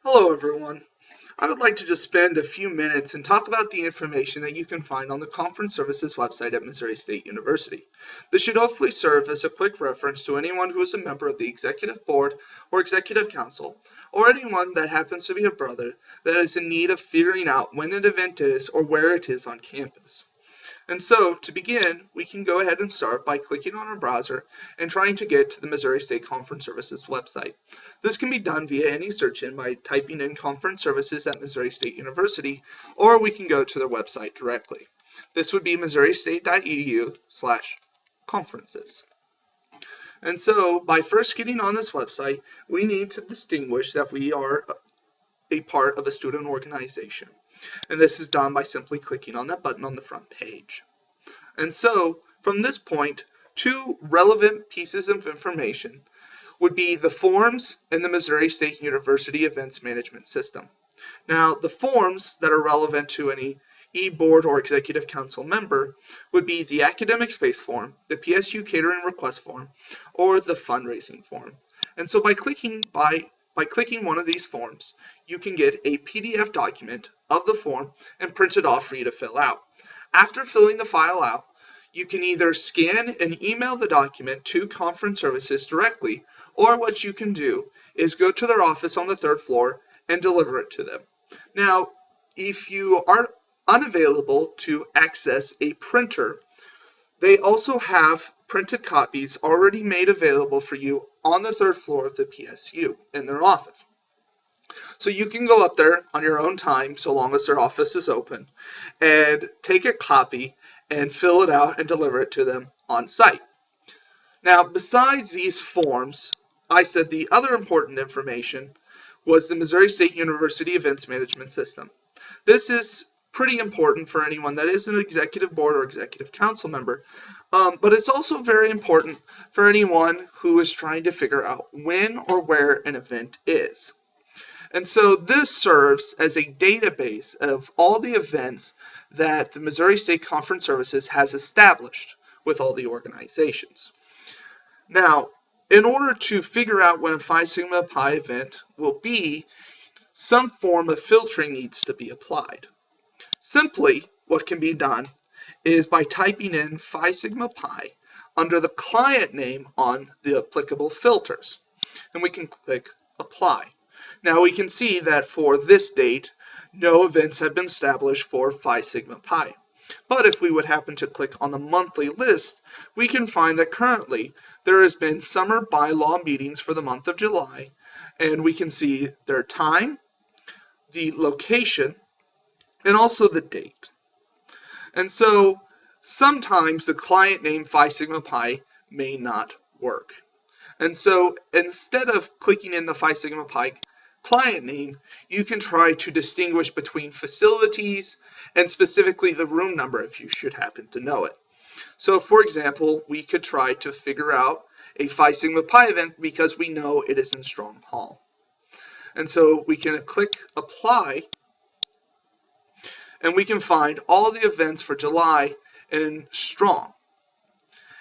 Hello everyone. I would like to just spend a few minutes and talk about the information that you can find on the Conference Services website at Missouri State University. This should hopefully serve as a quick reference to anyone who is a member of the Executive Board or Executive Council, or anyone that happens to be a brother that is in need of figuring out when an event is or where it is on campus. And so, to begin, we can go ahead and start by clicking on our browser and trying to get to the Missouri State Conference Services website. This can be done via any search engine by typing in Conference Services at Missouri State University, or we can go to their website directly. This would be missouristate.edu/conferences. And so, by first getting on this website, we need to distinguish that we are a part of a student organization. And this is done by simply clicking on that button on the front page. And so, from this point, two relevant pieces of information would be the forms and the Missouri State University Events Management System. Now, the forms that are relevant to any e-board or executive council member would be the academic space form, the PSU catering request form, or the fundraising form. And so by clicking one of these forms, you can get a PDF document of the form and print it off for you to fill out. After filling the file out, you can either scan and email the document to Conference Services directly, or what you can do is go to their office on the third floor and deliver it to them. Now, if you are unavailable to access a printer, they also have printed copies already made available for you on the third floor of the PSU in their office. So you can go up there on your own time, so long as their office is open, and take a copy and fill it out and deliver it to them on site. Now, besides these forms, I said the other important information was the Missouri State University Events Management System. This is pretty important for anyone that is an executive board or executive council member, but it's also very important for anyone who is trying to figure out when or where an event is. And so this serves as a database of all the events that the Missouri State Conference Services has established with all the organizations. Now, in order to figure out when a Phi Sigma Pi event will be, some form of filtering needs to be applied. Simply, what can be done is by typing in Phi Sigma Pi under the client name on the applicable filters. And we can click Apply. Now we can see that for this date, no events have been established for Phi Sigma Pi. But if we would happen to click on the monthly list, we can find that currently there has been summer bylaw meetings for the month of July, and we can see their time, the location, and also the date. And so sometimes the client name Phi Sigma Pi may not work. And so instead of clicking in the Phi Sigma Pi client name, you can try to distinguish between facilities and specifically the room number if you should happen to know it. So for example, we could try to figure out a Phi Sigma Pi event because we know it is in Strong Hall. And so we can click Apply, and we can find all the events for July in Strong.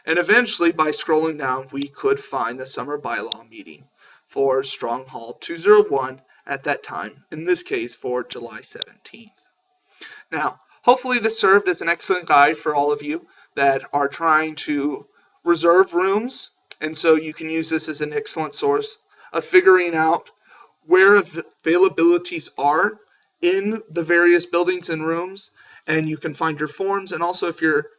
And eventually, by scrolling down, we could find the summer bylaw meeting for Strong Hall 201 at that time, in this case for July 17th. Now, hopefully this served as an excellent guide for all of you that are trying to reserve rooms, and so you can use this as an excellent source of figuring out where availabilities are in the various buildings and rooms, and you can find your forms. And also if you're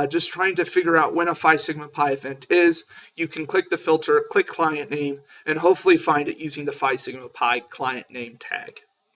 just trying to figure out when a Phi Sigma Pi event is, you can click the filter, click client name, and hopefully find it using the Phi Sigma Pi client name tag.